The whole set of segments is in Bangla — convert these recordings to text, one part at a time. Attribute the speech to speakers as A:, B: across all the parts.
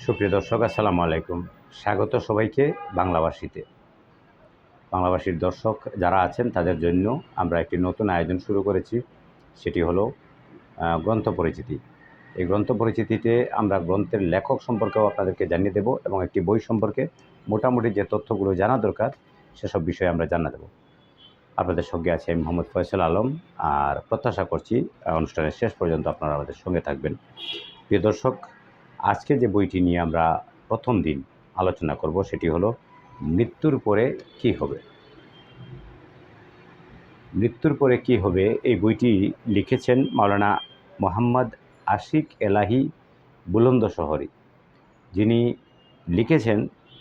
A: সুপ্রিয় দর্শক, আসসালামু আলাইকুম। স্বাগত সবাইকে বাংলাভাষীতে। বাংলাভাষীর দর্শক যারা আছেন তাদের জন্য আমরা একটি নতুন আয়োজন শুরু করেছি। সেটি হলো গ্রন্থ পরিচিতি। এই গ্রন্থ পরিচিতিতে আমরা গ্রন্থের লেখক সম্পর্কেও আপনাদেরকে জানিয়ে দেব এবং একটি বই সম্পর্কে মোটামুটি যে তথ্যগুলো জানা দরকার সেসব বিষয়ে আমরা জানা দেব। আপনাদের সঙ্গে আছে আমি মোহাম্মদ ফয়সাল আলম। আর প্রত্যাশা করছি অনুষ্ঠানের শেষ পর্যন্ত আপনারা আমাদের সঙ্গে থাকবেন। প্রিয় দর্শক, আজকে যে বইটি নিয়ে আমরা প্রথম দিন আলোচনা করব সেটি হলো মৃত্যুর পরে কী হবে। মৃত্যুর পরে কী হবে এই বইটি লিখেছেন মাওলানা মোহাম্মদ আশিক এলাহি বুলন্দশহরী। যিনি লিখেছেন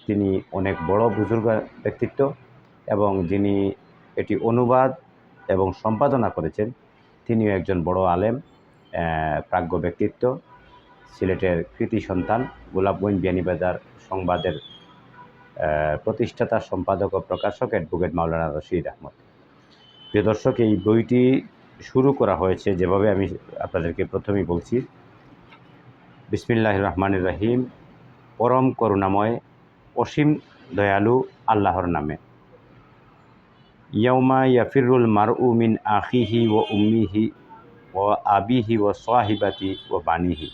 A: তিনি অনেক বড় বুজুর্গ ব্যক্তিত্ব এবং যিনি এটি অনুবাদ এবং সম্পাদনা করেছেন তিনিও একজন বড় আলেম, প্রাজ্ঞ ব্যক্তিত্ব, সিলেটের কৃতি সন্তান, গোলাপগঞ্জ বিয়ানীবাজার সংবাদের প্রতিষ্ঠাতা, সম্পাদক ও প্রকাশক অ্যাডভোকেট মাওলানা রশিদ আহমদ। প্রিয় দর্শক, এই বইটি শুরু করা হয়েছে যেভাবে আমি আপনাদেরকে প্রথমেই বলছি, বিসমিল্লাহির রহমানির রহিম, পরম করুণাময় অসীম দয়ালু আল্লাহর নামে। ইয়াউমা ইয়াফিরুল মারউ মিন আখিহি ও উম্মিহি ও আবিহি ও সাহিবাতি ও বানিহি।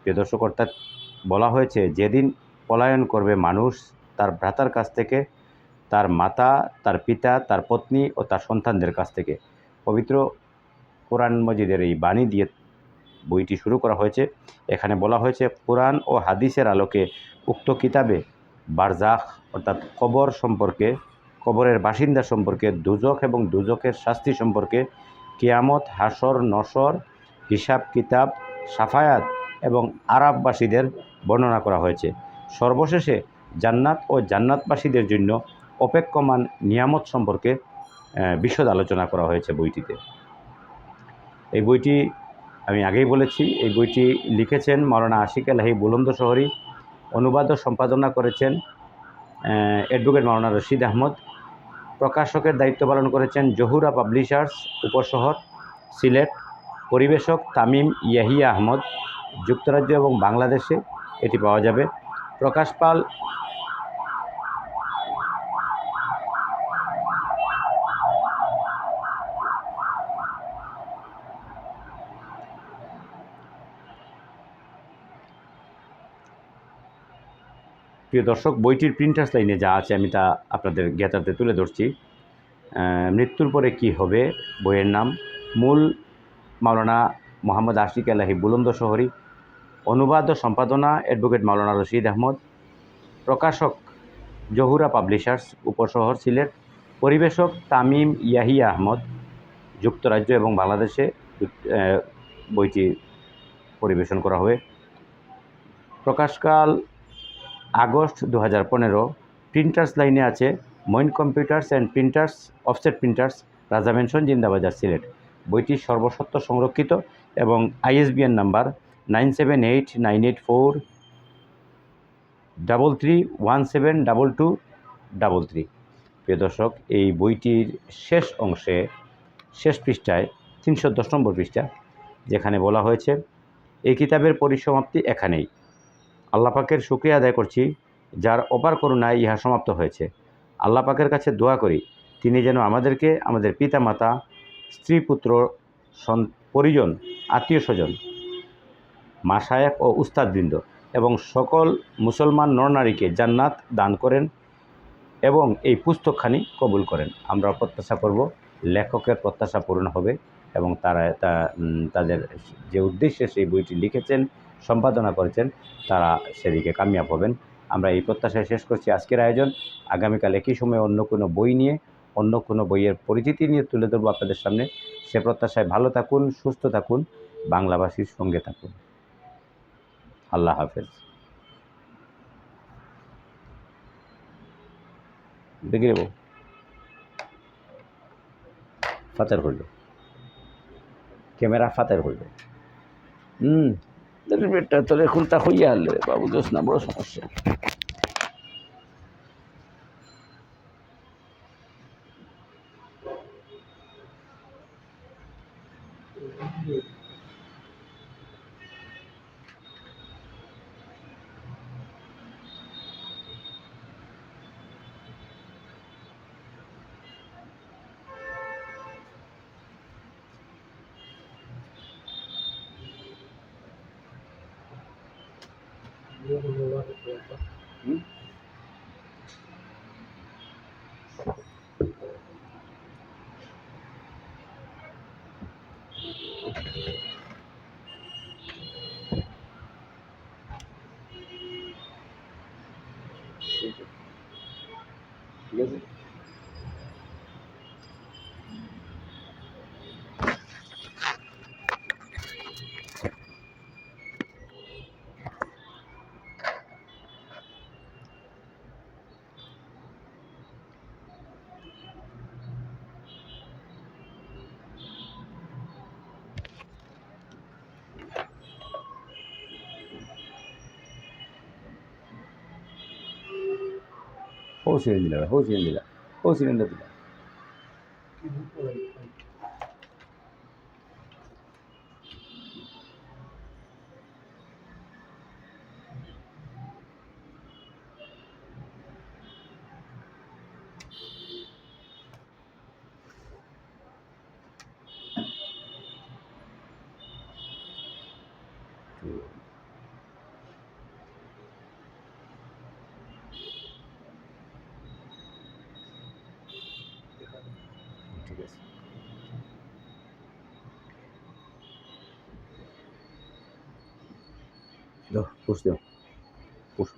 A: প্রিয় দর্শক, অর্থাৎ বলা হয়েছে যেদিন পলায়ন করবে মানুষ তার ভ্রাতার কাছ থেকে, তার মাতা, তার পিতা, তার পত্নী ও তার সন্তানদের কাছ থেকে। পবিত্র কোরআন মজিদের এই বাণী দিয়ে বইটি শুরু করা হয়েছে। এখানে বলা হয়েছে কোরআন ও হাদিসের আলোকে উক্ত কিতাবে বারজাখ অর্থাৎ কবর সম্পর্কে, কবরের বাসিন্দা সম্পর্কে, দুজক এবং দুজকের শাস্তি সম্পর্কে, কিয়ামত, হাসর, নসর, হিসাব কিতাব, সাফায়াত এবং আরাববাসীদের বর্ণনা করা হয়েছে। সর্বশেষে জান্নাত ও জান্নাতবাসীদের জন্য অপেক্ষমান নিয়ামত সম্পর্কে বিশদ আলোচনা করা হয়েছে বইটিতে। এই বইটি আমি আগেই বলেছি, এই বইটি লিখেছেন মাওলানা আশিক এলাহি বুলন্দশহরী, অনুবাদ ও সম্পাদনা করেছেন অ্যাডভোকেট মাওলানা রশিদ আহমদ, প্রকাশকের দায়িত্ব পালন করেছেন জহুরা পাবলিশার্স, উপশহর, সিলেট, পরিবেশক তামিম ইয়াহিয়া আহমদ। যুক্তরাজ্য এবং বাংলাদেশে এটি পাওয়া যাবে। প্রকাশপাল প্রিয় দর্শক, বইটির প্রিন্টার্স লাইনে যা আছে আমি তা আপনাদের জ্ঞাতার্থে তুলে ধরছি। মৃত্যুর পরে কি হবে বইয়ের নাম, মূল মাওলানা মোহাম্মদ আশিক এলাহি বুলন্দশহরী, অনুবাদ ও সম্পাদনা অ্যাডভোকেট মাওলানা রশিদ আহমদ, প্রকাশক জহুরা পাবলিশার্স, উপশহর, সিলেট, পরিবেশক তামিম ইয়াহিয়া আহমদ। যুক্তরাজ্য এবং বাংলাদেশে বইটি পরিবেশন করা হবে। প্রকাশকাল আগস্ট 2015। প্রিন্টার্স লাইনে আছে Moin computers and printers, offset printers, Raja mansion, Zindabazar, Sylhet. বইটি সর্বসত্ব সংরক্ষিত এবং ISBN নাম্বার 978943172233। প্রিয় দর্শক, এই বইটির শেষ অংশে, শেষ পৃষ্ঠায় 310 নম্বর পৃষ্ঠা, যেখানে বলা হয়েছে এই কিতাবের পরিসমাপ্তি এখানেই। আল্লাহ পাকের শুকরিয়া আদায় করছি যার অপার করুণায় ইহা সমাপ্ত হয়েছে। আল্লাহ পাকের কাছে দোয়া করি তিনি যেন আমাদেরকে, আমাদের পিতা মাতা, স্ত্রী পুত্র, পরিজন, আত্মীয় স্বজন, মাশায়েখ ও উস্তাদবৃন্দ এবং সকল মুসলমান নরনারীকে জান্নাত দান করেন এবং এই পুস্তকখানি কবুল করেন। আমরা প্রত্যাশা করব লেখকের প্রত্যাশা পূরণ হবে এবং তারা তাদের যে উদ্দেশ্যে সেই বইটি লিখেছেন, সম্পাদনা করেছেন, তারা সেদিকে কামিয়াব হবেন। আমরা এই প্রত্যাশায় শেষ করছি আজকের আয়োজন। আগামীকাল একই সময় অন্য কোনো বই নিয়ে, অন্য কোনো বইয়ের পরিচিতি নিয়ে তুলে ধরবো আপনাদের সামনে। সে প্রত্যাশায় ভালো থাকুন, সুস্থ থাকুন, বাংলাভাষীর সঙ্গে থাকুন। আল্লাহ হাফেজ। দেখে নেব ফাতের হইল, ক্যামেরা ফাতের হইল। পেটটা তোর খুলতা হইয়া আনলে বাবু, দোষ না, বড় সমস্যা। হুম? ঠিক আছে। हो सिलेंडर दिला, हो सिलेंडर दिला, हो सिलेंडर दिला। ঠিক আছে। দাও, পুষ দাও, পুষ।